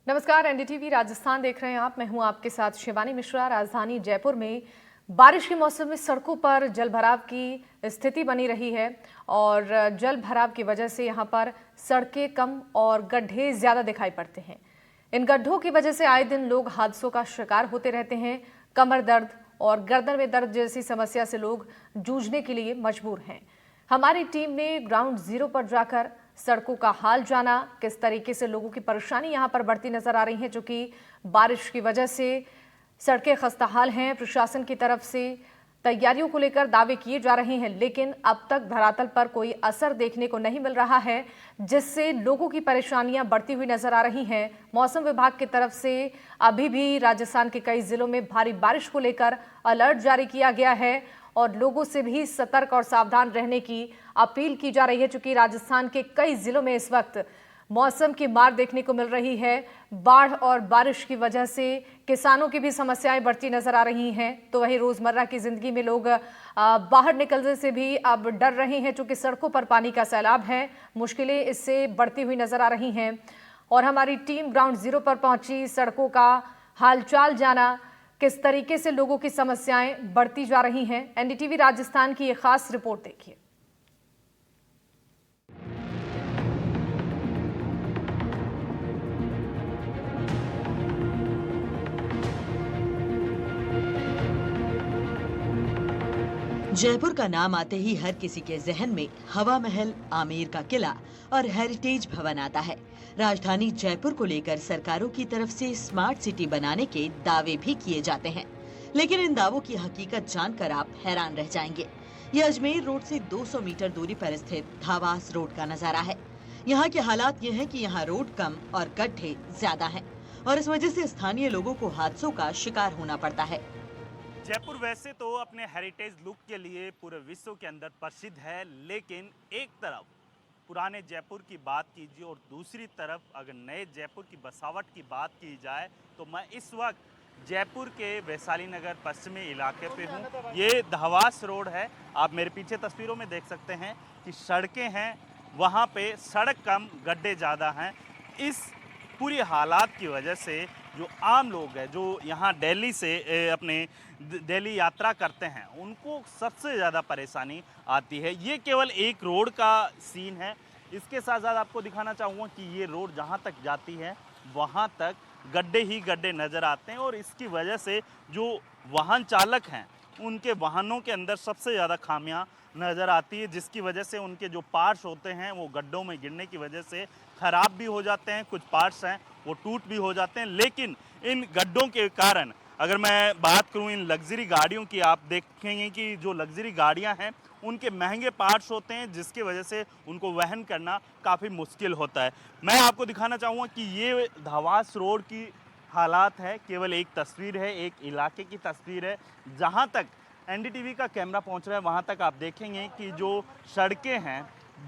नमस्कार, एनडीटीवी राजस्थान देख रहे हैं आप। मैं हूं आपके साथ शिवानी मिश्रा। राजधानी जयपुर में बारिश के मौसम में सड़कों पर जलभराव की स्थिति बनी रही है और जलभराव की वजह से यहां पर सड़कें कम और गड्ढे ज्यादा दिखाई पड़ते हैं। इन गड्ढों की वजह से आए दिन लोग हादसों का शिकार होते रहते हैं। कमर दर्द और गर्दन में दर्द जैसी समस्या से लोग जूझने के लिए मजबूर हैं। हमारी टीम ने ग्राउंड जीरो पर जाकर सड़कों का हाल जाना। किस तरीके से लोगों की परेशानी यहां पर बढ़ती नजर आ रही है, जो कि बारिश की वजह से सड़कें खस्ताहाल हैं। प्रशासन की तरफ से तैयारियों को लेकर दावे किए जा रहे हैं, लेकिन अब तक धरातल पर कोई असर देखने को नहीं मिल रहा है, जिससे लोगों की परेशानियां बढ़ती हुई नजर आ रही हैं। मौसम विभाग की तरफ से अभी भी राजस्थान के कई जिलों में भारी बारिश को लेकर अलर्ट जारी किया गया है और लोगों से भी सतर्क और सावधान रहने की अपील की जा रही है, क्योंकि राजस्थान के कई जिलों में इस वक्त मौसम की मार देखने को मिल रही है। बाढ़ और बारिश की वजह से किसानों की भी समस्याएं बढ़ती नजर आ रही हैं, तो वहीं रोजमर्रा की जिंदगी में लोग बाहर निकलने से भी अब डर रहे हैं, क्योंकि सड़कों पर पानी का सैलाब है। मुश्किलें इससे बढ़ती हुई नजर आ रही हैं और हमारी टीम ग्राउंड जीरो पर पहुंची, सड़कों का हालचाल जाना, किस तरीके से लोगों की समस्याएं बढ़ती जा रही हैं। एनडीटीवी राजस्थान की एक खास रिपोर्ट देखिए। जयपुर का नाम आते ही हर किसी के जहन में हवा महल, आमेर का किला और हेरिटेज भवन आता है। राजधानी जयपुर को लेकर सरकारों की तरफ से स्मार्ट सिटी बनाने के दावे भी किए जाते हैं, लेकिन इन दावों की हकीकत जानकर आप हैरान रह जाएंगे। ये अजमेर रोड से 200 मीटर दूरी पर स्थित धावास रोड का नजारा है। यहाँ के हालात ये हैं कि यहाँ रोड कम और गड्ढे ज्यादा हैं और इस वजह से स्थानीय लोगों को हादसों का शिकार होना पड़ता है। जयपुर वैसे तो अपने हेरिटेज लुक के लिए पूरे विश्व के अंदर प्रसिद्ध है, लेकिन एक तरफ पुराने जयपुर की बात कीजिए और दूसरी तरफ अगर नए जयपुर की बसावट की बात की जाए तो मैं इस वक्त जयपुर के वैशाली नगर पश्चिमी इलाके पे हूँ। ये धवास रोड है। आप मेरे पीछे तस्वीरों में देख सकते हैं कि सड़कें हैं, वहाँ पे सड़क कम गड्ढे ज़्यादा हैं। इस पूरी हालात की वजह से जो आम लोग हैं, जो यहाँ दिल्ली से अपने दिल्ली यात्रा करते हैं, उनको सबसे ज़्यादा परेशानी आती है। ये केवल एक रोड का सीन है। इसके साथ साथ आपको दिखाना चाहूँगा कि ये रोड जहाँ तक जाती है वहाँ तक गड्ढे ही गड्ढे नज़र आते हैं और इसकी वजह से जो वाहन चालक हैं उनके वाहनों के अंदर सबसे ज़्यादा खामियां नज़र आती है, जिसकी वजह से उनके जो पार्ट्स होते हैं वो गड्ढों में गिरने की वजह से ख़राब भी हो जाते हैं। कुछ पार्ट्स हैं वो टूट भी हो जाते हैं। लेकिन इन गड्ढों के कारण अगर मैं बात करूं इन लग्जरी गाड़ियों की, आप देखेंगे कि जो लग्जरी गाड़ियां हैं उनके महंगे पार्ट्स होते हैं, जिसकी वजह से उनको वहन करना काफ़ी मुश्किल होता है। मैं आपको दिखाना चाहूँगा कि ये धवास रोड की हालात है। केवल एक तस्वीर है, एक इलाके की तस्वीर है। जहाँ तक एनडीटीवी का कैमरा पहुँच रहा है वहाँ तक आप देखेंगे कि जो सड़कें हैं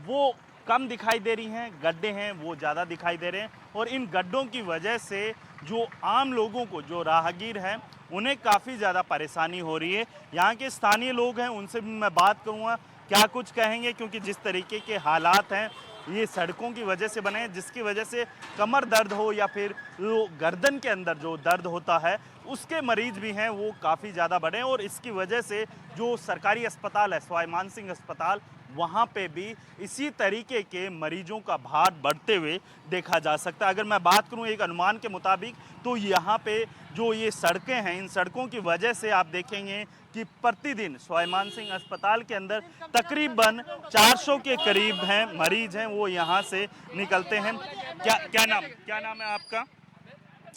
वो कम दिखाई दे रही हैं, गड्ढे हैं वो ज़्यादा दिखाई दे रहे हैं और इन गड्ढों की वजह से जो आम लोगों को, जो राहगीर हैं, उन्हें काफ़ी ज़्यादा परेशानी हो रही है। यहाँ के स्थानीय लोग हैं, उनसे भी मैं बात करूँगा क्या कुछ कहेंगे, क्योंकि जिस तरीके के हालात हैं ये सड़कों की वजह से बने हैं, जिसकी वजह से कमर दर्द हो या फिर वो गर्दन के अंदर जो दर्द होता है उसके मरीज भी हैं वो काफ़ी ज़्यादा बढ़े हैं और इसकी वजह से जो सरकारी अस्पताल है सवाई मान सिंह अस्पताल, वहाँ पे भी इसी तरीके के मरीजों का भार बढ़ते हुए देखा जा सकता है। अगर मैं बात करूँ एक अनुमान के मुताबिक तो यहाँ पे जो ये सड़कें हैं, इन सड़कों की वजह से आप देखेंगे कि प्रतिदिन सवाई मान सिंह अस्पताल के अंदर तकरीबन 400 के करीब हैं मरीज हैं वो यहाँ से निकलते हैं। क्या नाम है आपका?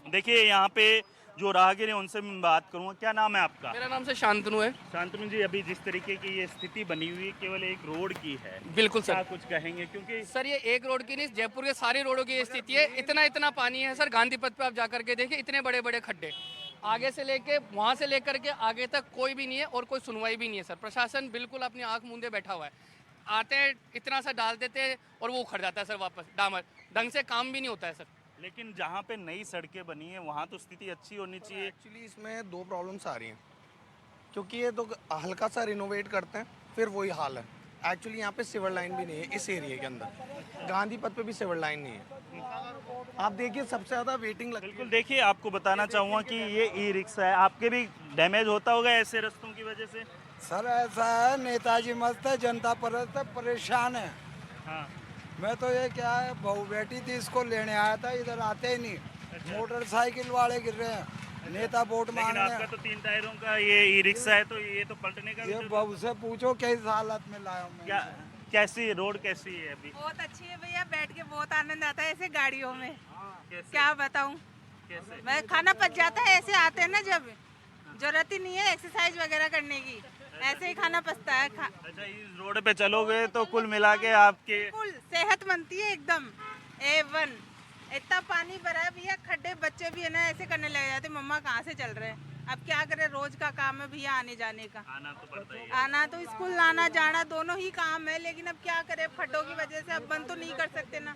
देखिए यहाँ पे जो राहगीर हैं उनसे मैं बात करूँगा। क्या नाम है आपका? मेरा नाम से शांतनु है। शांतनु जी, अभी जिस तरीके की ये स्थिति बनी हुई है केवल एक रोड की है, बिल्कुल क्या सर। कुछ कहेंगे? क्योंकि सर ये एक रोड की नहीं, जयपुर के सारे रोडों की ये स्थिति है। इतना पानी है सर। गांधी पथ पे आप जाकर के देखिए, इतने बड़े बड़े खड्डे, आगे से लेके वहाँ से लेकर के आगे तक कोई भी नहीं है और कोई सुनवाई भी नहीं है सर। प्रशासन बिल्कुल अपनी आंख मूंदे बैठा हुआ है। आते हैं इतना सा डाल देते हैं और वो उखड़ जाता है सर वापस। डामर ढंग से काम भी नहीं होता है सर। लेकिन जहाँ पे नई सड़कें बनी हैं वहाँ तो स्थिति अच्छी होनी चाहिए। एक्चुअली इसमें दो प्रॉब्लम्स आ रही हैं, क्योंकि ये तो हल्का सा रिनोवेट करते हैं फिर वही हाल है। एक्चुअली यहाँ पे सिविल लाइन भी नहीं है इस एरिया के अंदर। गांधी पथ पे भी सिविल लाइन नहीं है। आप देखिए सबसे ज़्यादा वेटिंग लगती बिल्कुल है। देखिए, आपको बताना चाहूँगा कि ये ई रिक्शा है, आपके भी डैमेज होता होगा ऐसे रास्तों की वजह से। सर ऐसा है, नेताजी मस्त है, जनता परस्त है, परेशान है। हाँ, मैं तो ये क्या है, बहू बेटी थी, इसको लेने आया था, इधर आते ही नहीं। मोटरसाइकिल वाले गिर रहे हैं, नेता वोट लेकिन मांगने। आपका तो 3 टायरों का ये ई रिक्शा है, तो ये तो पलटने का ये भी बहू से पूछो किस हालत में लाया हूं मैं क्या, इसे। कैसी रोड कैसी है अभी? बहुत अच्छी है भैया, बैठ के बहुत आनंद आता है ऐसे गाड़ियों में। कैसे? क्या बताऊं, कैसे? मैं खाना पच जाता है ऐसे आते हैं ना, जब जरूरत ही नहीं है एक्सरसाइज वगैरह करने की, ऐसे ही खाना पचता है। अच्छा, इस रोड पे चलोगे तो कुल मिला के आपके बिल्कुल सेहत बनती है एकदम A1। इतना पानी भरा है भैया, खड्डे, बच्चे भी है ना ऐसे करने लग जाते, मम्मा कहाँ से चल रहे हैं। अब क्या करें, रोज का काम है भैया आने जाने का। आना तो पड़ता ही है। आना तो स्कूल आना जाना दोनों ही काम है, लेकिन अब क्या करें, खड्डों की वजह से अब बंद तो नहीं कर सकते ना।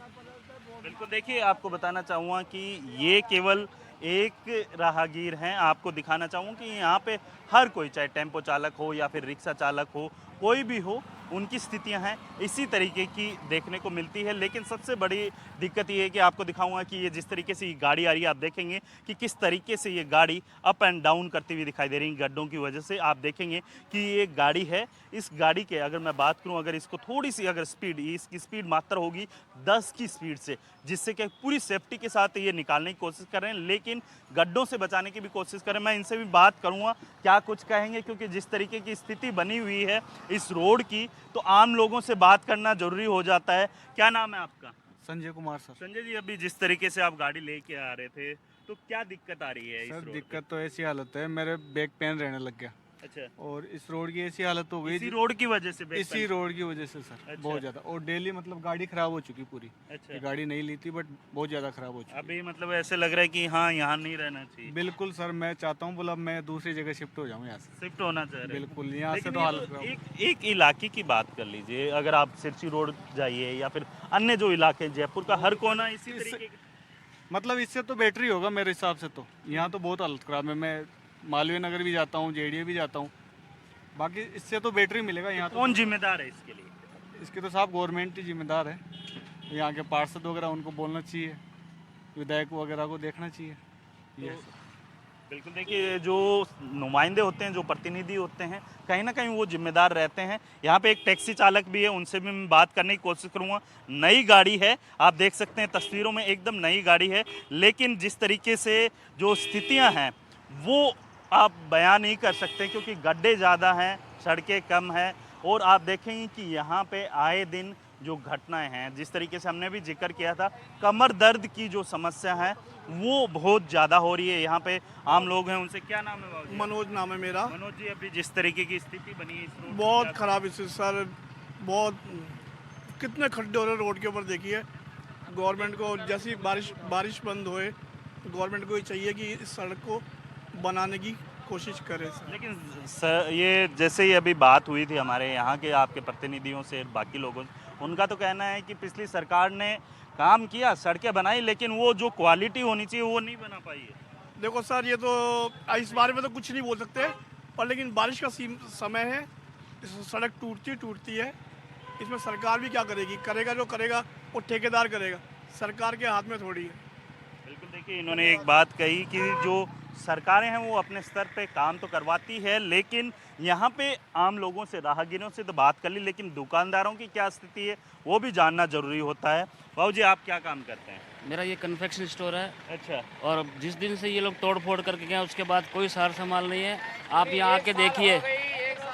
बिल्कुल देखिए, आपको बताना चाहूँगा कि ये केवल एक राहगीर हैं। आपको दिखाना चाहूँगा कि यहाँ पे हर कोई, चाहे टेम्पो चालक हो या फिर रिक्शा चालक हो, कोई भी हो, उनकी स्थितियां हैं इसी तरीके की देखने को मिलती है। लेकिन सबसे बड़ी दिक्कत ये है कि आपको दिखाऊंगा कि ये जिस तरीके से ये गाड़ी आ रही है, आप देखेंगे कि किस तरीके से ये गाड़ी अप एंड डाउन करती हुई दिखाई दे रही है गड्ढों की वजह से। आप देखेंगे कि ये गाड़ी है, इस गाड़ी के अगर मैं बात करूं, अगर इसको थोड़ी सी अगर स्पीड, इसकी स्पीड मात्रा होगी 10 की स्पीड से, जिससे कि पूरी सेफ्टी के साथ ये निकालने की कोशिश कर रहे हैं, लेकिन गड्ढों से बचाने की भी कोशिश कर रहे हैं। मैं इनसे भी बात करूँगा क्या कुछ कहेंगे, क्योंकि जिस तरीके की स्थिति बनी हुई है इस रोड की, तो आम लोगों से बात करना जरूरी हो जाता है। क्या नाम है आपका? संजय कुमार सर। संजय जी, अभी जिस तरीके से आप गाड़ी लेके आ रहे थे, तो क्या दिक्कत आ रही है इस सर रोड दिक्कत तो ऐसी हालत है, मेरे बैक पेन रहने लग गया। पे? अच्छा, और इस रोड की ऐसी हालत हो गई, इसी रोड की वजह से बैक इसी पेन? रोड की वजह से सर। अच्छा। बहुत ज्यादा, और डेली मतलब गाड़ी खराब हो चुकी पूरी। अच्छा, ये गाड़ी नहीं ली थी बट बहुत ज्यादा खराब हो चुकी। अभी मतलब ऐसे लग रहा है कि हाँ, यहाँ नहीं रहना चाहिए। बिल्कुल सर, मैं चाहता हूँ बोला मैं दूसरी जगह शिफ्ट हो जाऊँ यहाँ से। शिफ्ट होना चाह रहे हैं। बिल्कुल, यहाँ से लेकिन तो ये हालत खराब। एक इलाके की बात कर लीजिए, अगर आप सिरसी रोड जाइए या फिर अन्य जो इलाके हैं, जयपुर का हर कोना इसी तरीके का। मतलब इससे तो बेटर ही होगा मेरे हिसाब से। तो यहाँ तो बहुत हालत खराब है। मैं मालवीय नगर भी जाता हूँ, जेडीए भी जाता हूँ, बाकी इससे तो बेटर ही मिलेगा यहाँ तो। कौन जिम्मेदार है इसके लिए? इसके तो साहब गवर्नमेंट ही जिम्मेदार है। यहाँ के पार्षद वगैरह उनको बोलना चाहिए, विधायक वगैरह को देखना चाहिए। ये बिल्कुल देखिए, जो नुमाइंदे होते हैं, जो प्रतिनिधि होते हैं, कहीं ना कहीं वो जिम्मेदार रहते हैं। यहाँ पे एक टैक्सी चालक भी है, उनसे भी मैं बात करने की कोशिश करूँगा। नई गाड़ी है, आप देख सकते हैं तस्वीरों में, एकदम नई गाड़ी है, लेकिन जिस तरीके से जो स्थितियाँ हैं वो आप बयान नहीं कर सकते, क्योंकि गड्ढे ज़्यादा हैं, सड़कें कम हैं, और आप देखेंगे कि यहाँ पे आए दिन जो घटनाएं हैं, जिस तरीके से हमने भी जिक्र किया था, कमर दर्द की जो समस्या है वो बहुत ज़्यादा हो रही है। यहाँ पे आम लोग हैं, उनसे क्या नाम है बाबू जी? मनोज नाम है मेरा। मनोज जी, अभी जिस तरीके की स्थिति बनी है इस रोड पे, बहुत क्या- खराब स्थिति सर, बहुत कितने खड्डे हो रहे हैं रोड के ऊपर। देखिए गवर्नमेंट को जैसी बारिश बंद होए, गवर्नमेंट को ये चाहिए कि इस सड़क को बनाने की कोशिश करे सर। लेकिन सर, ये जैसे ही अभी बात हुई थी हमारे यहाँ के आपके प्रतिनिधियों से, बाकी लोगों से, उनका तो कहना है कि पिछली सरकार ने काम किया, सड़कें बनाई, लेकिन वो जो क्वालिटी होनी चाहिए वो नहीं बना पाई है। देखो सर, ये तो इस बारे में तो कुछ नहीं बोल सकते, पर लेकिन बारिश का समय है, इस सड़क टूटती है। इसमें सरकार भी क्या करेगी? करेगा जो करेगा वो ठेकेदार करेगा, सरकार के हाथ में थोड़ी है। बिल्कुल देखिए, इन्होंने एक बात कही कि जो सरकारें हैं वो अपने स्तर पे काम तो करवाती है, लेकिन यहाँ पे आम लोगों से, राहगीरों से तो बात कर ली, लेकिन दुकानदारों की क्या स्थिति है वो भी जानना जरूरी होता है। बाबू जी, आप क्या काम करते हैं? मेरा ये कन्फेक्शन स्टोर है, अच्छा, और जिस दिन से ये लोग तोड़ फोड़ करके गए उसके बाद कोई सार संभाल नहीं है। आप यहाँ आके देखिए,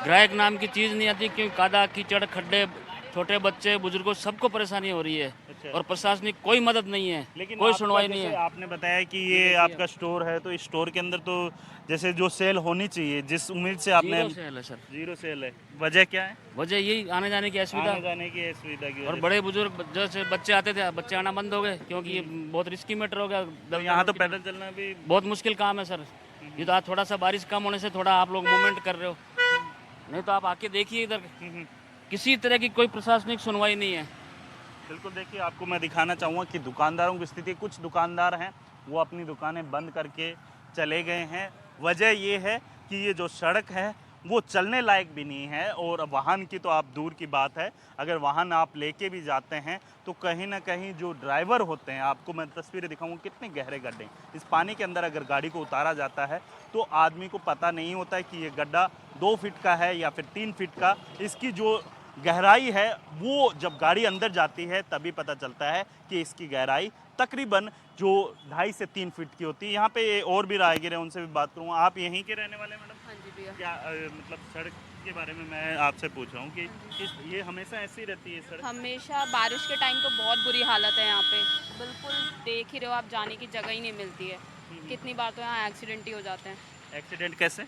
ग्राहक नाम की चीज़ नहीं आती, क्योंकि कादा कीचड़, खड्डे, छोटे बच्चे, बुजुर्गों, सबको परेशानी हो रही है। अच्छा। और प्रशासनिक कोई मदद नहीं है, लेकिन कोई आपका सुनवाई नहीं जैसे है। आपने बताया कि ये आपका स्टोर है, तो इस स्टोर के अंदर तो जैसे जो सेल होनी चाहिए, जिस उम्मीद से आपने, जीरो सेल है सर। जीरो सेल है। वजह क्या है? वजह यही आने जाने की असुविधा, आने जाने की सुविधा की और वजह बड़े बुजुर्ग जैसे बच्चे आते थे, बच्चे आना बंद हो गए, क्योंकि ये बहुत रिस्की मैटर हो गया। से। तो यहाँ तो पैदल चलना भी बहुत मुश्किल काम है सर। ये तो आज थोड़ा सा बारिश कम होने से थोड़ा आप लोग मूवमेंट कर रहे हो, नहीं तो आप आके देखिए इधर किसी तरह की कोई प्रशासनिक सुनवाई नहीं है। बिल्कुल देखिए, आपको मैं दिखाना चाहूँगा कि दुकानदारों की स्थिति, कुछ दुकानदार हैं वो अपनी दुकानें बंद करके चले गए हैं। वजह ये है कि ये जो सड़क है वो चलने लायक भी नहीं है। और वाहन की तो आप दूर की बात है, अगर वाहन आप लेके भी जाते हैं तो कहीं ना कहीं जो ड्राइवर होते हैं, आपको मैं तस्वीरें दिखाऊंगा कितने गहरे गड्ढे, इस पानी के अंदर अगर गाड़ी को उतारा जाता है तो आदमी को पता नहीं होता है कि ये गड्ढा 2 फीट का है या फिर 3 फीट का। इसकी जो गहराई है वो जब गाड़ी अंदर जाती है तभी पता चलता है कि इसकी गहराई तकरीबन जो 2.5 से 3 फीट की होती है। यहाँ पे और भी राहगीर हैं, उनसे भी बात करूँगा। आप यहीं के रहने वाले हैं मैडम? हाँ जी भैया। क्या मतलब सड़क के बारे में मैं आपसे पूछ रहा हूँ कि ये हमेशा ऐसी रहती है सड़क? हमेशा बारिश के टाइम तो बहुत बुरी हालत है यहाँ पे, बिल्कुल देख ही रहे हो आप, जाने की जगह ही नहीं मिलती है। कितनी बार तो यहाँ एक्सीडेंट ही हो जाते हैं। एक्सीडेंट कैसे?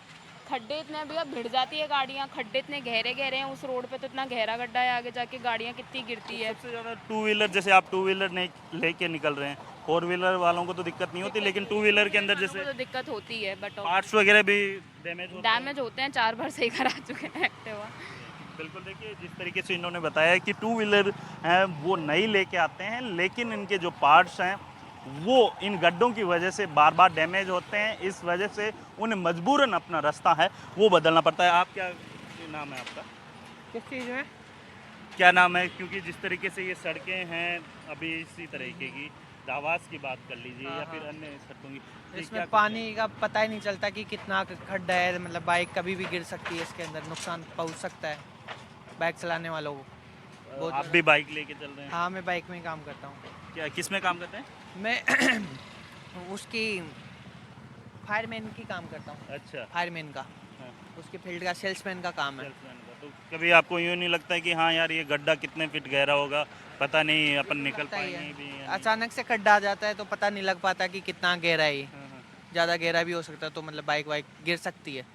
खड्डे इतने भैया, भिड़ जाती है गाड़ियाँ, खड्डे इतने गहरे गहरे हैं उस रोड पे, तो इतना गहरा गड्ढा है, आगे जाके गाड़ियाँ कितनी गिरती है। सबसे ज़्यादा टू व्हीलर, जैसे आप टू व्हीलर नहीं लेके निकल रहे हैं, 4 व्हीलर वालों को तो दिक्कत नहीं होती, लेकिन 2 व्हीलर के अंदर जैसे तो दिक्कत होती है, बट पार्ट्स वगैरह भी डैमेज होते हैं। 4 बार सही करा चुके हैं एक्टिवा। बिल्कुल, देखिए जिस तरीके से इन्होंने बताया कि 2 व्हीलर हैं वो नहीं लेके आते हैं, लेकिन इनके जो पार्ट्स हैं वो इन गड्ढों की वजह से बार बार डैमेज होते हैं। इस वजह से उन्हें मजबूरन अपना रास्ता है वो बदलना पड़ता है। आप क्या नाम है आपका? किस चीज़ में? क्या नाम है? क्योंकि जिस तरीके से ये सड़कें हैं अभी इसी तरीके की, आवास की बात कर लीजिए या फिर अन्य सड़कों की, तो इसमें क्या पानी का पता ही नहीं चलता कि कितना खड्डा है, मतलब बाइक कभी भी गिर सकती है, इसके अंदर नुकसान पहुंच सकता है बाइक चलाने वालों को। आप भी बाइक लेके चल रहे हैं? हाँ, मैं बाइक में ही काम करता हूँ। क्या किस में काम करते हैं? मैं उसकी फायरमैन की काम करता हूँ। अच्छा, फायरमैन का, हाँ। उसके फील्ड का सेल्समैन का काम है। सेल्समैन का। तो कभी आपको यूँ नहीं लगता कि हाँ यार ये गड्ढा कितने फीट गहरा होगा, पता नहीं अपन निकल लगता ही पाएंगे है। भी या नहीं? अचानक से खड्डा आ जाता है तो पता नहीं लग पाता कि कितना गहरा है ये। हाँ, हाँ। ज़्यादा गहरा भी हो सकता है, तो मतलब बाइक वाइक गिर सकती है।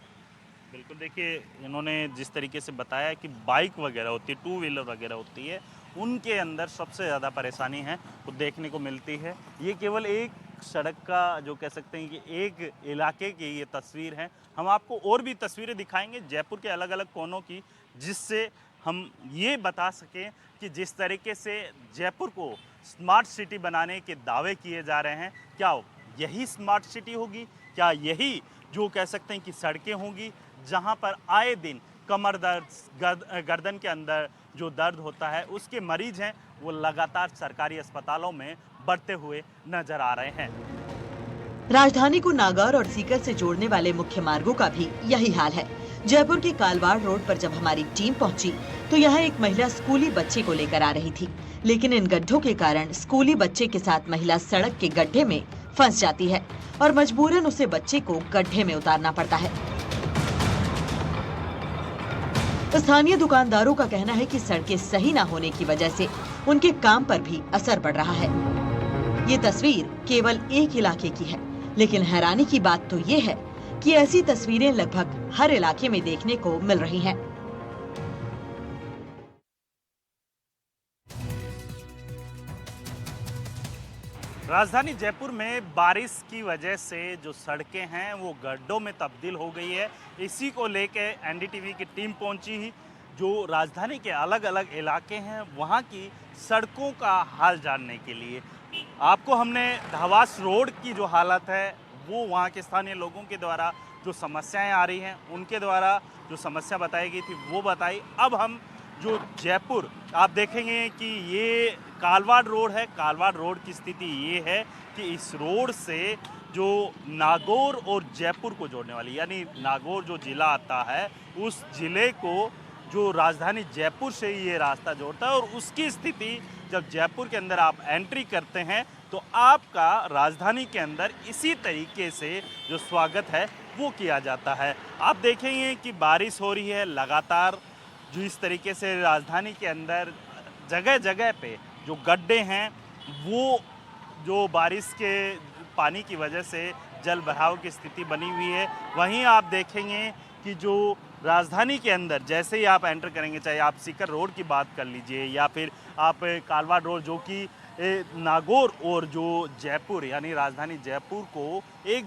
बिल्कुल, देखिए इन्होंने जिस तरीके से बताया कि बाइक वगैरह होती है, 2 व्हीलर वगैरह होती है, उनके अंदर सबसे ज़्यादा परेशानी है वो देखने को मिलती है। ये केवल एक सड़क का जो कह सकते हैं कि एक इलाके की ये तस्वीर है। हम आपको और भी तस्वीरें दिखाएंगे जयपुर के अलग अलग कोनों की, जिससे हम ये बता सकें कि जिस तरीके से जयपुर को स्मार्ट सिटी बनाने के दावे किए जा रहे हैं, क्या यही स्मार्ट सिटी होगी? क्या यही जो कह सकते हैं कि सड़कें होंगी जहां पर आए दिन कमर दर्द, गर्दन के अंदर जो दर्द होता है उसके मरीज हैं वो लगातार सरकारी अस्पतालों में बढ़ते हुए नजर आ रहे हैं। राजधानी को नागौर और सीकर से जोड़ने वाले मुख्य मार्गों का भी यही हाल है। जयपुर के कालवाड़ रोड पर जब हमारी टीम पहुंची तो यहाँ एक महिला स्कूली बच्चे को लेकर आ रही थी, लेकिन इन गड्ढों के कारण स्कूली बच्चे के साथ महिला सड़क के गड्ढे में फंस जाती है और मजबूरन उसे बच्चे को गड्ढे में उतारना पड़ता है। स्थानीय दुकानदारों का कहना है कि सड़कें सही न होने की वजह से उनके काम पर भी असर पड़ रहा है। ये तस्वीर केवल एक इलाके की है, लेकिन हैरानी की बात तो ये है कि ऐसी तस्वीरें लगभग हर इलाके में देखने को मिल रही हैं। राजधानी जयपुर में बारिश की वजह से जो सड़कें हैं वो गड्ढों में तब्दील हो गई है। इसी को लेके एनडीटीवी की टीम पहुंची ही जो राजधानी के अलग अलग इलाके हैं वहां की सड़कों का हाल जानने के लिए। आपको हमने धवास रोड की जो हालत है वो वहां के स्थानीय लोगों के द्वारा जो समस्याएं आ रही हैं उनके द्वारा जो समस्या बताई गई थी वो बताई। अब हम जो जयपुर आप देखेंगे कि ये कालवाड़ रोड है। कालवाड़ रोड की स्थिति ये है कि इस रोड से जो नागौर और जयपुर को जोड़ने वाली, यानी नागौर जो ज़िला आता है उस ज़िले को जो राजधानी जयपुर से ये रास्ता जोड़ता है, और उसकी स्थिति जब जयपुर के अंदर आप एंट्री करते हैं तो आपका राजधानी के अंदर इसी तरीके से जो स्वागत है वो किया जाता है। आप देखेंगे कि बारिश हो रही है लगातार, जो इस तरीके से राजधानी के अंदर जगह जगह पे जो गड्ढे हैं वो जो बारिश के पानी की वजह से जल भराव की स्थिति बनी हुई है। वहीं आप देखेंगे कि जो राजधानी के अंदर जैसे ही आप एंटर करेंगे, चाहे आप सीकर रोड की बात कर लीजिए या फिर आप कालवाड़ रोड जो कि नागौर और जो जयपुर यानी राजधानी जयपुर को एक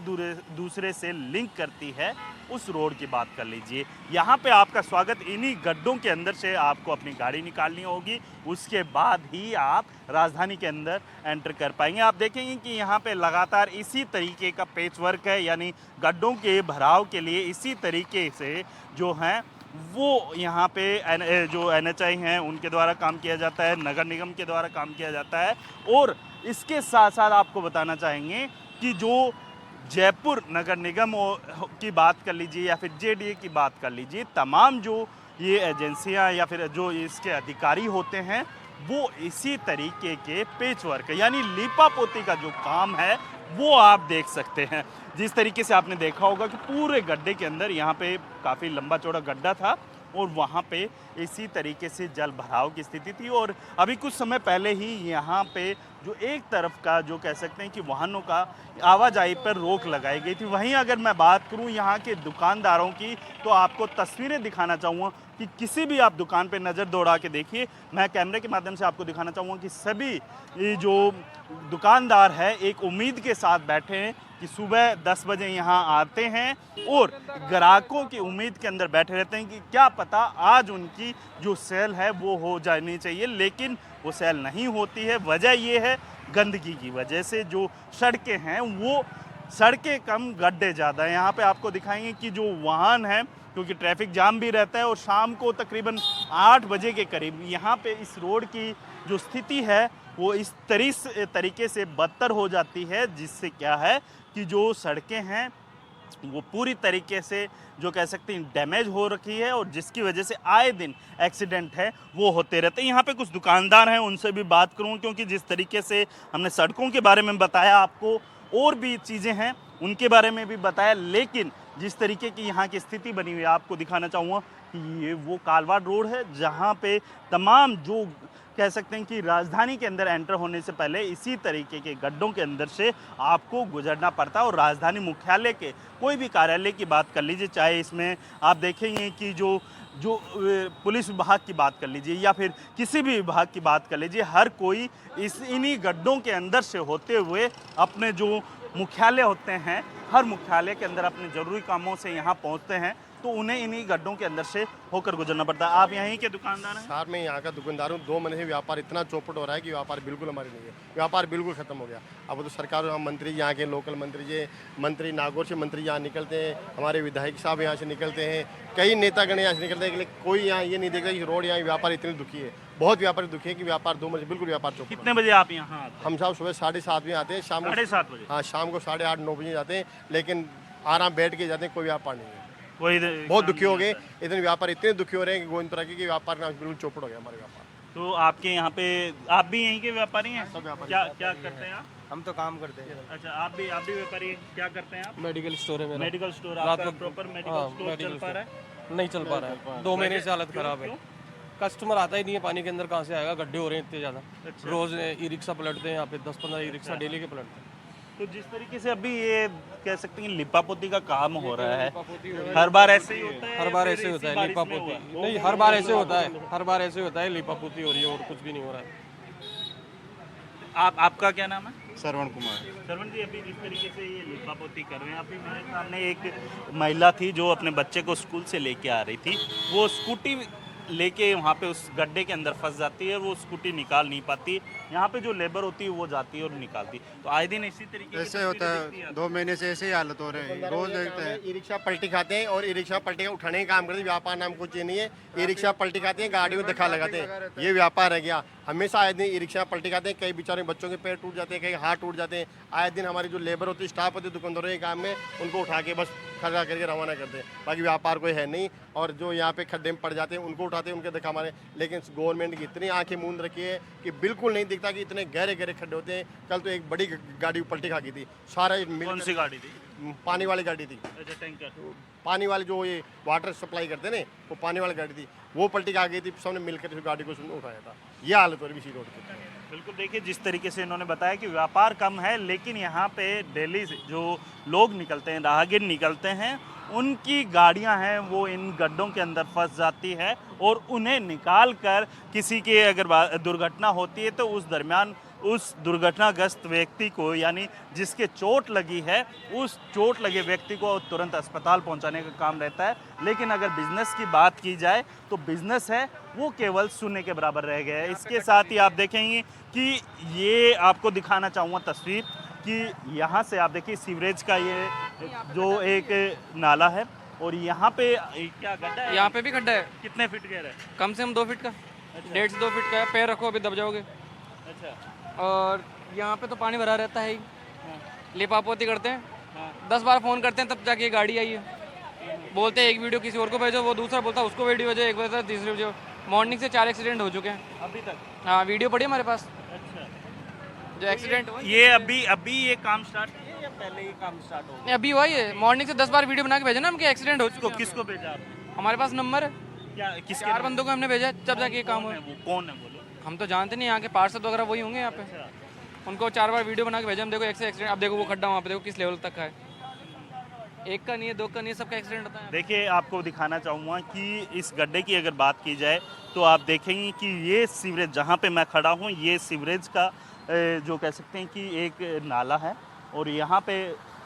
दूसरे से लिंक करती है उस रोड की बात कर लीजिए। यहाँ पे आपका स्वागत इन्हीं गड्ढों के अंदर से आपको अपनी गाड़ी निकालनी होगी, उसके बाद ही आप राजधानी के अंदर एंटर कर पाएंगे। आप देखेंगे कि यहाँ पे लगातार इसी तरीके का पेच वर्क है, यानी गड्ढों के भराव के लिए इसी तरीके से जो हैं वो यहाँ पे जो NHI हैं उनके द्वारा काम किया जाता है, नगर निगम के द्वारा काम किया जाता है। और इसके साथ साथ आपको बताना चाहेंगे कि जो जयपुर नगर निगम की बात कर लीजिए या फिर JDA की बात कर लीजिए, तमाम जो ये एजेंसियां या फिर जो इसके अधिकारी होते हैं वो इसी तरीके के पेच वर्क यानी लीपापोती का जो काम है वो आप देख सकते हैं। जिस तरीके से आपने देखा होगा कि पूरे गड्ढे के अंदर यहाँ पे काफ़ी लंबा चौड़ा गड्ढा था और वहाँ पे इसी तरीके से जल भराव की स्थिति थी। और अभी कुछ समय पहले ही यहाँ पे जो एक तरफ का जो कह सकते हैं कि वाहनों का आवाजाही पर रोक लगाई गई थी। वहीं अगर मैं बात करूँ यहाँ के दुकानदारों की तो आपको तस्वीरें दिखाना चाहूँगा कि किसी भी आप दुकान पे नज़र दौड़ा के देखिए। मैं कैमरे के माध्यम से आपको दिखाना चाहूँगा कि सभी ये जो दुकानदार है एक उम्मीद के साथ बैठे हैं कि सुबह 10 बजे यहाँ आते हैं और ग्राहकों की उम्मीद के अंदर बैठे रहते हैं कि क्या पता आज उनकी जो सेल है वो हो जानी चाहिए, लेकिन वो सेल नहीं होती है। वजह ये है गंदगी की वजह से। जो सड़कें हैं वो सड़कें कम गड्ढे ज़्यादा हैं। यहाँ पे आपको दिखाएंगे कि जो वाहन है क्योंकि ट्रैफिक जाम भी रहता है और शाम को तकरीबन 8 बजे के करीब यहाँ पे इस रोड की जो स्थिति है वो इस तरीके से बदतर हो जाती है, जिससे क्या है कि जो सड़कें हैं वो पूरी तरीके से जो कह सकते हैं डैमेज हो रखी है और जिसकी वजह से आए दिन एक्सीडेंट है वो होते रहते हैं। यहाँ पे कुछ दुकानदार हैं उनसे भी बात करूँ, क्योंकि जिस तरीके से हमने सड़कों के बारे में बताया आपको और भी चीज़ें हैं उनके बारे में भी बताया, लेकिन जिस तरीके की यहाँ की स्थिति बनी हुई है आपको दिखाना चाहूँगा कि ये वो कालवाड़ रोड है जहाँ पे तमाम जो कह सकते हैं कि राजधानी के अंदर एंटर होने से पहले इसी तरीके के गड्ढों के अंदर से आपको गुजरना पड़ता है। और राजधानी मुख्यालय के कोई भी कार्यालय की बात कर लीजिए, चाहे इसमें आप देखेंगे कि जो पुलिस विभाग की बात कर लीजिए या फिर किसी भी विभाग की बात कर लीजिए, हर कोई इन्हीं गड्ढों के अंदर से होते हुए अपने जो मुख्यालय होते हैं, हर मुख्यालय के अंदर अपने ज़रूरी कामों से यहाँ पहुँचते हैं तो उन्हें इन्हीं गड्ढों के अंदर से होकर गुजरना पड़ता है। आप यहीं के दुकानदार हैं? सर मैं यहाँ का दुकानदार हूँ। 2 महीने से व्यापार इतना चौपट हो रहा है कि व्यापार बिल्कुल हमारी नहीं है, व्यापार बिल्कुल ख़त्म हो गया। अब तो सरकार मंत्री यहाँ के लोकल मंत्री नागौर से मंत्री यहाँ निकलते हैं, हमारे विधायक साहब यहाँ से निकलते हैं, कई नेतागण यहाँ से निकलते हैं, लेकिन कोई यहाँ ये नहीं देखा कि रोड यहाँ व्यापार इतनी दुखी है। बहुत व्यापारी दुखी है कि व्यापार 2 महीने बिल्कुल व्यापार चौपट। कितने बजे आप यहाँ आते हैं? हम साहब सुबह 7:30 बजे आते हैं, शाम को 7:30 बजे। हाँ, शाम को 8:30-9 बजे जाते हैं, लेकिन आराम बैठ के जाते हैं, कोई व्यापार नहीं है। कोई बहुत दुखी हो गए, इतने व्यापार इतने दुखी हो रहे हैं कि गोविंद तरह के व्यापार ना बिल्कुल चौपट हो गया हमारे व्यापार। तो आपके यहाँ पे आप भी यहीं के व्यापारी हैं? सब व्यापारी। क्या करते हैं आप? हम तो काम करते हैं। अच्छा, आप भी व्यापारी हैं? क्या करते हैं आप? मेडिकल स्टोर है मेरा। मेडिकल स्टोर आपका प्रॉपर मेडिकल स्टोर चल पा रहा है? नहीं चल पा रहा है, 2 महीने से हालत खराब है। कस्टमर आता ही नहीं है, पानी के अंदर कहाँ से आएगा, गड्ढे हो रहे हैं इतने ज़्यादा। रोज़ ई रिक्शा पलटते हैं यहाँ पे, 10-15 ई रिक्शा डेली के पलटते हैं। तो जिस तरीके से अभी ये कह सकते हैं लिपापोती का काम हो रहा है, हर बार ऐसे ही होता है? हर बार ऐसे होता है लिपापोती। नहीं, हर बार ऐसे होता है, हर बार ऐसे होता है, लिपापोती हो रही है और कुछ भी नहीं हो रहा है। आपका क्या नाम है? श्रवण कुमार। श्रवण जी, अभी जिस तरीके से ये लिपापोती कर रहे हैं, अभी मेरे सामने एक महिला थी जो अपने बच्चे को स्कूल से लेके आ रही थी, वो स्कूटी लेके वहाँ पे उस गड्ढे के अंदर फंस जाती है, वो स्कूटी निकाल नहीं पाती। यहाँ पे जो लेबर होती है वो जाती है और निकालती। तो आए दिन इसी तरीके ऐसे होता है, 2 महीने से ऐसे ही हालत हो रहे हैं, रोज देखते हैं। ई रिक्शा पलटी खाते हैं और ई रिक्शा पलटी उठाने का काम करते हैं, व्यापार नाम कुछ ये नहीं है। ई रिक्शा पलटी खाते हैं, गाड़ी में धक्का लगाते हैं, ये व्यापार है क्या? हमेशा आए दिन ई रिक्शा पलटी खाते हैं, कई बेचारे बच्चों के पैर टूट जाते हैं, कई हाथ टूट जाते हैं। आए दिन हमारी जो लेबर होती है, स्टाफ होती है दुकानदारों के काम में, उनको उठा के बस खड़ा करके रवाना करते हैं, बाकी व्यापार कोई है नहीं। और जो यहाँ पे खड्डे में पड़ जाते हैं उनको उठाते हैं, उनके धक्का मारे। लेकिन गवर्नमेंट की इतनी आंखें मूंद रखी है कि बिल्कुल नहीं दिखता कि इतने गहरे गहरे खड्डे होते हैं। कल तो एक बड़ी गाड़ी पलटी खा गई थी, सारा कौन सी गाड़ी थी? पानी वाली गाड़ी थी। अच्छा, टैंकर। पानी वाली जो ये वाटर सप्लाई करते हैं ना, वो पानी वाली गाड़ी थी, वो पलटी खा गई थी। सबने मिलकर इस गाड़ी को उठाया था। ये हालत हो रही है रोड की। बिल्कुल, देखिए जिस तरीके से इन्होंने बताया कि व्यापार कम है, लेकिन यहाँ पे डेली जो लोग निकलते हैं, राहगीर निकलते हैं उनकी गाड़ियां हैं वो इन गड्ढों के अंदर फंस जाती है और उन्हें निकाल कर किसी के अगर दुर्घटना होती है तो उस दरमियान उस दुर्घटनाग्रस्त व्यक्ति को यानी जिसके चोट लगी है उस चोट लगे व्यक्ति को तुरंत अस्पताल पहुंचाने का काम रहता है। लेकिन अगर बिजनेस की बात की जाए तो बिजनेस है वो केवल शून्य के बराबर रह गया है। इसके साथ ही आप देखेंगे कि ये आपको दिखाना चाहूँगा तस्वीर कि यहाँ से आप देखिए सीवरेज का ये जो एक नाला है और यहाँ पे क्या गड्ढा है? यहाँ पे भी गड्ढा है। कितने फीट गहरा है? कम से कम 2 फीट का, 1.5 से 2 फीट का है। पैर रखो अभी दब जाओगे। अच्छा। और यहाँ पे तो पानी भरा रहता है ही। लिपापोती करते हैं, 10 बार फ़ोन करते हैं तब जाके गाड़ी आई है। बोलते हैं एक वीडियो किसी और को भेजो, वो दूसरा बोलता है उसको वीडियो भेजो, एक बोलता है तीसरे भेजो। मॉर्निंग से 4 एक्सीडेंट हो चुके हैं अभी तक। हाँ, वीडियो पड़ी हमारे पास अच्छा। जो एक्सीडेंट हुआ। ये अभी ये काम स्टार्ट किया या पहले ये काम स्टार्ट हो गया? अभी हुआ ये। मॉर्निंग से 10 बार वीडियो बना के भेजा ना हम कि एक्सीडेंट हो चुका। किसको भेजा आपने? हमारे पास नंबर है, क्या किसके? 4 बंदों को हमने भेजा तब जाके ये काम हुआ। वो कौन है बोलो? हम तो जानते नहीं, यहाँ के पार्षद वगैरह वही होंगे यहाँ पे। उनको 4 बार वीडियो बना के भेजा हम, देखो एक से एक्सीडेंट। अब देखो वो खड्डा वहाँ पे देखो किस लेवल तक का है। एक का नहीं है, 2 का नहीं है, सबका एक्सीडेंट होता है। देखिए आपको दिखाना चाहूँगा कि इस गड्ढे की अगर बात की जाए तो आप देखेंगे कि ये सीवरेज जहाँ पे मैं खड़ा हूँ ये सीवरेज का जो कह सकते हैं कि एक नाला है और यहाँ पे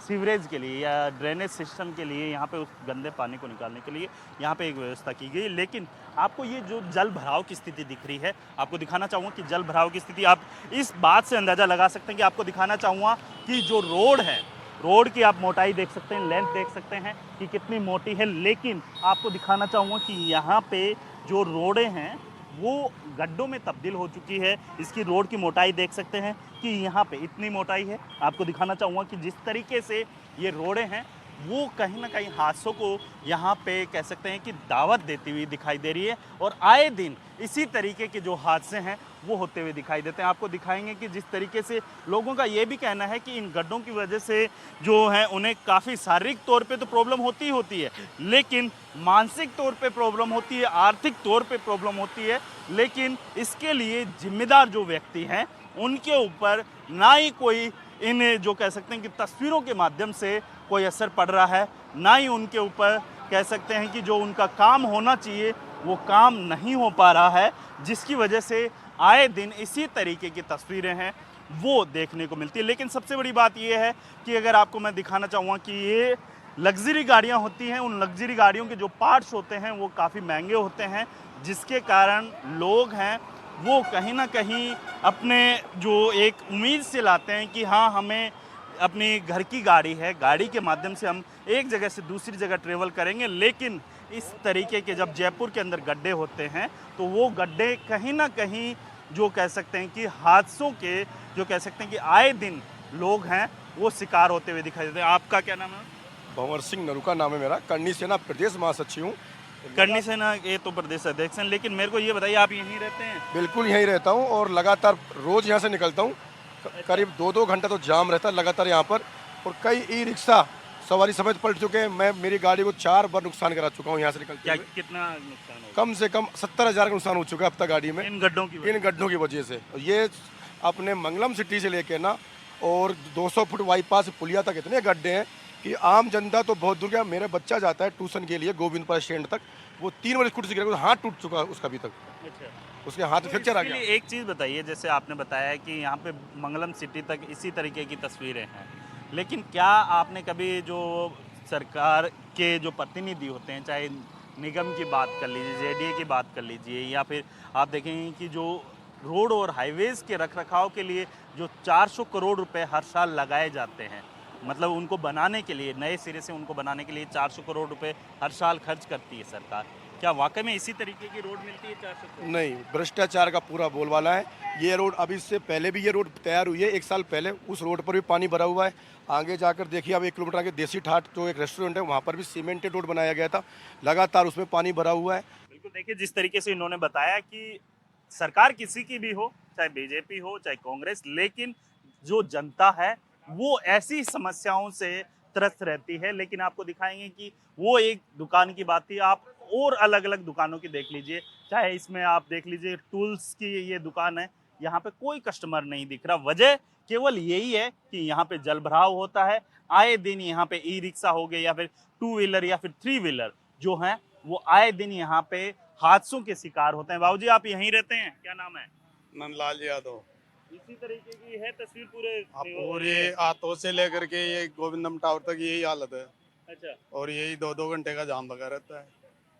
सीवरेज के लिए या ड्रेनेज सिस्टम के लिए यहाँ पे उस गंदे पानी को निकालने के लिए यहाँ पे एक व्यवस्था की गई। लेकिन आपको ये जो जल भराव की स्थिति दिख रही है, आपको दिखाना चाहूँगा कि जल भराव की स्थिति आप इस बात से अंदाज़ा लगा सकते हैं कि आपको दिखाना चाहूँगा कि जो रोड है, रोड की आप मोटाई देख सकते हैं, लेंथ देख सकते हैं कि कितनी मोटी है। लेकिन आपको दिखाना चाहूँगा कि यहाँ पे जो रोडें हैं वो गड्ढों में तब्दील हो चुकी है। इसकी रोड की मोटाई देख सकते हैं कि यहाँ पे इतनी मोटाई है। आपको दिखाना चाहूँगा कि जिस तरीके से ये रोडें हैं वो कहीं ना कहीं हादसों को यहाँ पे कह सकते हैं कि दावत देती हुई दिखाई दे रही है और आए दिन इसी तरीके के जो हादसे हैं वो होते हुए दिखाई देते हैं। आपको दिखाएंगे कि जिस तरीके से लोगों का ये भी कहना है कि इन गड्ढों की वजह से जो है उन्हें काफ़ी शारीरिक तौर पे तो प्रॉब्लम होती ही होती है, लेकिन मानसिक तौर पे प्रॉब्लम होती है, आर्थिक तौर पे प्रॉब्लम होती है। लेकिन इसके लिए जिम्मेदार जो व्यक्ति हैं उनके ऊपर ना ही कोई इन जो कह सकते हैं कि तस्वीरों के माध्यम से कोई असर पड़ रहा है, ना ही उनके ऊपर कह सकते हैं कि जो उनका काम होना चाहिए वो काम नहीं हो पा रहा है, जिसकी वजह से आए दिन इसी तरीके की तस्वीरें हैं वो देखने को मिलती है। लेकिन सबसे बड़ी बात ये है कि अगर आपको मैं दिखाना चाहूँगा कि ये लग्जरी गाड़ियाँ होती हैं, उन लग्जरी गाड़ियों के जो पार्ट्स होते हैं वो काफ़ी महंगे होते हैं, जिसके कारण लोग हैं वो कहीं ना कहीं अपने जो एक उम्मीद से लाते हैं कि हाँ हमें अपनी घर की गाड़ी है, गाड़ी के माध्यम से हम एक जगह से दूसरी जगह ट्रेवल करेंगे। लेकिन इस तरीके के जब जयपुर के अंदर गड्ढे होते हैं तो वो गड्ढे कहीं ना कहीं जो कह सकते हैं कि हादसों के जो कह सकते हैं कि आए दिन लोग हैं वो शिकार होते हुए दिखाई देते हैं। आपका क्या नाम है? भंवर सिंह नरूका नाम है मेरा, करनी सेना प्रदेश महासचिव हूँ। करनी सेना ये तो प्रदेश अध्यक्ष हैं, लेकिन मेरे को ये बताइए आप यहीं रहते हैं? बिल्कुल यहीं रहता हूँ और लगातार रोज़ यहाँ से निकलता हूँ। करीब 2-2 घंटा तो जाम रहता है लगातार यहाँ पर और कई ई रिक्शा सवारी समेत पलट चुके हैं। मैं मेरी गाड़ी को 4 बार नुकसान करा चुका हूँ यहाँ से निकलते हुए। कितना नुकसान हो? कम से कम 70,000 का नुकसान हो चुका है अब तक गाड़ी में, इन गड्ढों की वजह से। ये अपने मंगलम सिटी से लेके ना और 200 फुट बाईपास पुलिया तक इतने गड्ढे हैं कि आम जनता तो बहुत दूर गया। मेरा बच्चा जाता है ट्यूशन के लिए गोविंदपुरा स्टैंड तक, वो 3 बार स्कूटर से गिरा, हाथ टूट चुका है उसका अभी तक। अच्छा। उसके हाथ में फ्रैक्चर आ गया। एक चीज़ बताइए, जैसे आपने बताया कि यहाँ पे मंगलम सिटी तक इसी तरीके की तस्वीरें हैं, लेकिन क्या आपने कभी जो सरकार के जो प्रतिनिधि होते हैं, चाहे निगम की बात कर लीजिए, जेडीए की बात कर लीजिए, या फिर आप देखेंगे कि जो रोड और हाईवेज़ के रखरखाव के लिए जो 400 करोड़ रुपए हर साल लगाए जाते हैं, मतलब उनको बनाने के लिए, नए सिरे से उनको बनाने के लिए 400 करोड़ रुपए हर साल खर्च करती है सरकार, क्या वाकई में इसी तरीके की रोड मिलती है 400 करोड़? नहीं, भ्रष्टाचार का पूरा बोलबाला है। ये रोड अभी इससे पहले भी ये रोड तैयार हुई है, 1 साल पहले उस रोड पर भी पानी भरा हुआ है। आगे जाकर देखिए, अब 1 किलोमीटर आगे देसी ठाट जो एक रेस्टोरेंट है वहाँ पर भी सीमेंटेड रोड बनाया गया था, लगातार उसमें पानी भरा हुआ है। बिल्कुल, देखिए जिस तरीके से इन्होंने बताया कि सरकार किसी की भी हो, चाहे बीजेपी हो चाहे कांग्रेस, लेकिन जो जनता है वो ऐसी समस्याओं से त्रस्त रहती है। लेकिन आपको दिखाएंगे कि वो एक दुकान की बात थी, आप और अलग अलग दुकानों की देख लीजिए, चाहे इसमें आप देख लीजिए टूल्स की ये दुकान है, यहाँ पे कोई कस्टमर नहीं दिख रहा। वजह केवल यही है कि यहाँ पे जल भराव होता है। आए दिन यहाँ पे ई रिक्शा हो गए या फिर 2 व्हीलर या फिर 3 व्हीलर जो हैं वो आए दिन यहाँ पे हादसों के शिकार होते हैं। बाबूजी आप यहीं रहते हैं, क्या नाम है? नंदलाल यादव। इसी तरीके की है तस्वीर पूरे और ये आतो से लेकर के ये गोविंदम टावर तक यही हालत है। अच्छा, और यही 2-2 घंटे का जाम लगा रहता है।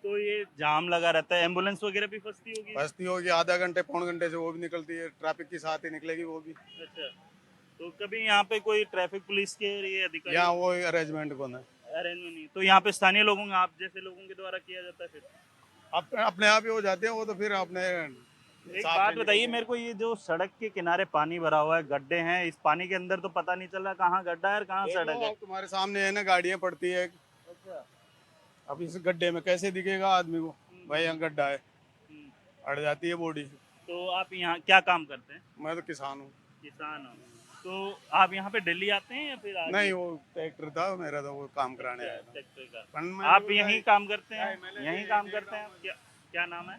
तो ये जाम लगा रहता है, एम्बुलेंस वगैरह भी फंसती होगी? फंसती होगी, आधा घंटे पौन घंटे से वो भी निकलती है, ट्रैफिक के साथ ही निकलेगी वो भी। अच्छा, तो कभी यहाँ पे कोई ट्रैफिक पुलिस के ये अधिकारी यहाँ वो अरेंजमेंट कौन है? अरेंजमेंट नहीं, तो यहाँ पे स्थानीय लोगों आप जैसे लोगों के द्वारा किया जाता है? फिर अपने आप ही हो जाते हैं वो तो फिर अपने। एक बात बताइए मेरे को, ये जो सड़क के किनारे पानी भरा हुआ है, गड्ढे हैं, इस पानी के अंदर तो पता नहीं चल रहा कहाँ गड्ढा है और कहाँ सड़क है। तुम्हारे सामने है ना, गाड़ियाँ पड़ती है। अच्छा, अब इस गड्ढे में कैसे दिखेगा आदमी को भाई यहाँ गड्ढा है, अड़ जाती है बॉडी। तो आप यहाँ क्या काम करते हैं? मैं तो किसान हूँ। किसान हो, तो आप यहाँ पे दिल्ली आते हैं या फिर आगे? नहीं, वो ट्रैक्टर था मेरा, तो वो काम कराने आया था। ट्रैक्टर का। आप यहीं काम करते हैं? यहीं काम करते हैं? क्या नाम है?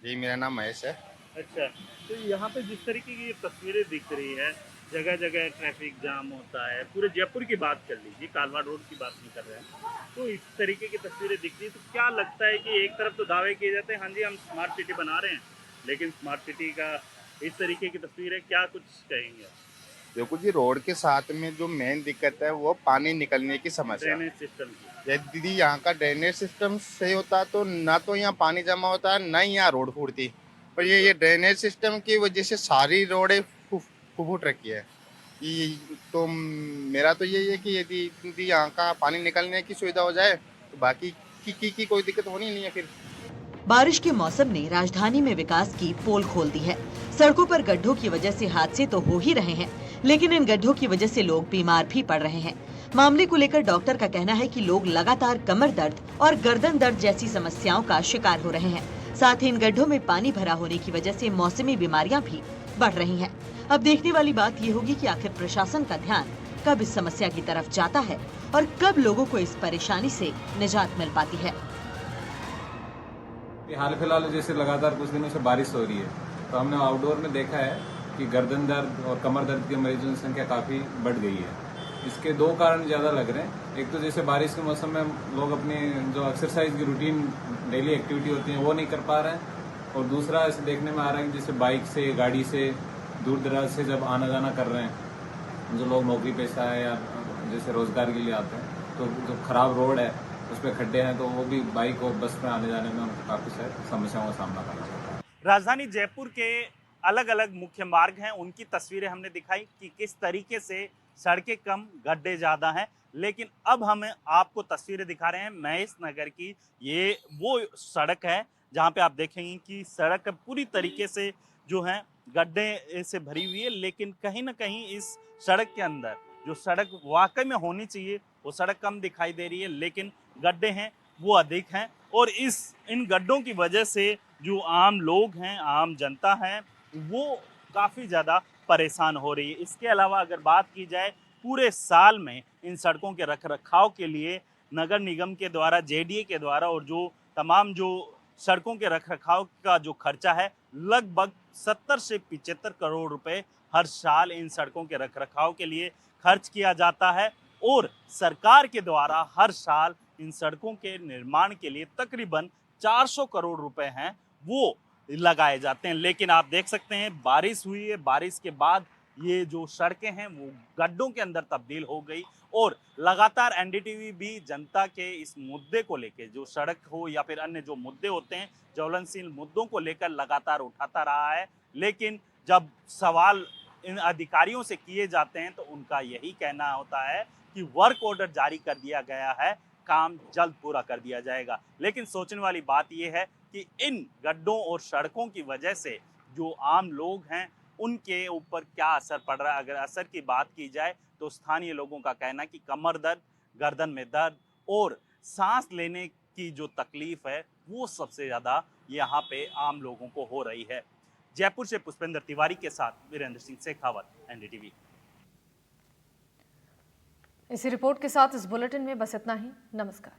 जी मेरा नाम महेश है। अच्छा, तो यहाँ पे जिस तरीके की तस्वीरें दिख रही है, जगह जगह ट्रैफिक जाम होता है, पूरे जयपुर की बात कर लीजिए, कालवा रोड की बात नहीं कर रहे हैं, तो इस तरीके की तस्वीरें दिख रही है, तो क्या लगता है कि एक तरफ तो दावे किए जाते हैं हाँ जी हम स्मार्ट सिटी बना रहे हैं, लेकिन स्मार्ट सिटी का इस तरीके की तस्वीरें, क्या कुछ कहेंगे? देखो जी, रोड के साथ में जो मेन दिक्कत है वो पानी निकलने की समस्या। ड्रेनेज सिस्टम की। यदि यहाँ का ड्रेनेज सिस्टम सही होता तो ना तो यहाँ पानी जमा होता है, ना ही यहाँ रोड फूटती। पर ये ड्रेनेज सिस्टम की वजह से सारी रोडें फूट रखी है। तो मेरा तो यही है कि यदि यहाँ का पानी निकलने की सुविधा हो जाए तो बाकी की कोई दिक्कत होनी नहीं है। फिर बारिश के मौसम ने राजधानी में विकास की पोल खोल दी है। सड़कों पर गड्ढों की वजह से हादसे तो हो ही रहे हैं, लेकिन इन गड्ढों की वजह से लोग बीमार भी पड़ रहे हैं। मामले को लेकर डॉक्टर का कहना है कि लोग लगातार कमर दर्द और गर्दन दर्द जैसी समस्याओं का शिकार हो रहे हैं। साथ ही इन गड्ढों में पानी भरा होने की वजह से मौसमी बीमारियां भी बढ़ रही हैं। अब देखने वाली बात ये होगी कि आखिर प्रशासन का ध्यान कब इस समस्या की तरफ जाता है और कब लोगों को इस परेशानी से निजात मिल पाती है। हाल फिलहाल जैसे लगातार कुछ दिनों से बारिश हो रही है, तो हमने आउटडोर में देखा है कि गर्दन दर्द और कमर दर्द के मरीजों की संख्या काफ़ी बढ़ गई है। इसके 2 कारण ज़्यादा लग रहे हैं। एक तो जैसे बारिश के मौसम में लोग अपनी जो एक्सरसाइज की रूटीन डेली एक्टिविटी होती है वो नहीं कर पा रहे हैं, और दूसरा ऐसे देखने में आ रहा है कि जैसे बाइक से, गाड़ी से, दूर दराज से जब आना जाना कर रहे हैं, जो लोग नौकरी पेशा है या जैसे रोजगार के लिए आते हैं, तो जो खराब रोड है उस पर खड्डे हैं, तो वो भी बाइक और बस में आने जाने में उनको काफ़ी सारी समस्याओं का सामना करना पड़ता है। राजधानी जयपुर के अलग अलग मुख्य मार्ग हैं, उनकी तस्वीरें हमने दिखाई कि किस तरीके से सड़कें कम, गड्ढे ज़्यादा हैं। लेकिन अब हम आपको तस्वीरें दिखा रहे हैं महेश नगर की। ये वो सड़क है जहाँ पे आप देखेंगे कि सड़क पूरी तरीके से जो है गड्ढे से भरी हुई है, लेकिन कहीं ना कहीं इस सड़क के अंदर जो सड़क वाकई में होनी चाहिए वो सड़क कम दिखाई दे रही है, लेकिन गड्ढे हैं वो अधिक हैं। और इन गड्ढों की वजह से जो आम लोग हैं, आम जनता है, वो काफ़ी ज़्यादा परेशान हो रही है। इसके अलावा अगर बात की जाए पूरे साल में इन सड़कों के रखरखाव के लिए नगर निगम के द्वारा, जेडीए के द्वारा, और जो तमाम जो सड़कों के रखरखाव का जो खर्चा है लगभग 70 से 75 करोड़ रुपए हर साल इन सड़कों के रखरखाव के लिए खर्च किया जाता है। और सरकार के द्वारा हर साल इन सड़कों के निर्माण के लिए तकरीबन 400 करोड़ रुपए हैं वो लगाए जाते हैं। लेकिन आप देख सकते हैं बारिश हुई है, बारिश के बाद ये जो सड़कें हैं वो गड्ढों के अंदर तब्दील हो गई। और लगातार एनडीटीवी भी जनता के इस मुद्दे को लेकर, जो सड़क हो या फिर अन्य जो मुद्दे होते हैं, ज्वलनशील मुद्दों को लेकर लगातार उठाता रहा है। लेकिन जब सवाल इन अधिकारियों से किए जाते हैं तो उनका यही कहना होता है कि वर्क ऑर्डर जारी कर दिया गया है, काम जल्द पूरा कर दिया जाएगा। लेकिन सोचने वाली बात यह है कि इन गड्ढों और सड़कों की वजह से जो आम लोग हैं उनके ऊपर क्या असर पड़ रहा है। अगर असर की बात की जाए तो स्थानीय लोगों का कहना कि कमर दर्द, गर्दन में दर्द और सांस लेने की जो तकलीफ है वो सबसे ज़्यादा यहाँ पे आम लोगों को हो रही है। जयपुर से पुष्पेंद्र तिवारी के साथ वीरेंद्र सिंह शेखावत, एनडीटीवी। इसी रिपोर्ट के साथ इस बुलेटिन में बस इतना ही। नमस्कार।